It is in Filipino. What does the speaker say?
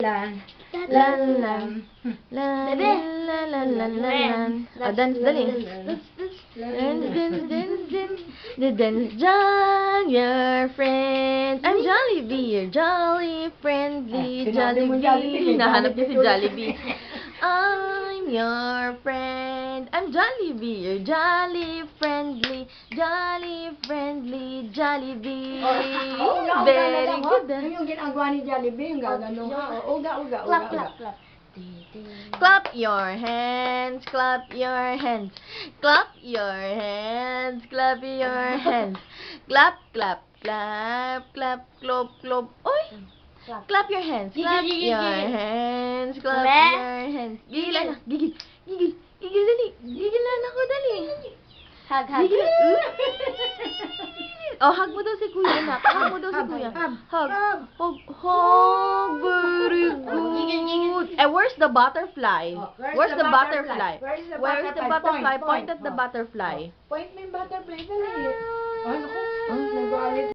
Lan. Lan, lan. Lan, lan, lan, lan, lan. Oh, dance, dali. Dance, dance, dance, dance. The dance, John, your friend. I'm Jollibee, your jolly, friendly Jollibee. Nahanap niya si Jollibee. I'm your friend. I'm Jollibee, your jolly, friendly Jollibee. Very good. Yung ginagawa ni Jollibee, yung gagano ha. Uga. Clap, clap, clap. Clap your hands, clap your hands. Clap your hands, clap your hands. Clap, clap, clap, clap, clop, clop. Oy! Clap your hands, clap your hands, clap your hands. Gigilan na, gigil, dali. Gigilan ako, dali. Hug. Gigil. Oh, hug mo daw si Kuya, anak. Hug mo daw si Kuya. Hug. Very good. Eh, where's the butterfly? Where's the butterfly? Where's the butterfly? Point at the butterfly. Point mo yung butterfly. Dali. Ano ko? Nagalit.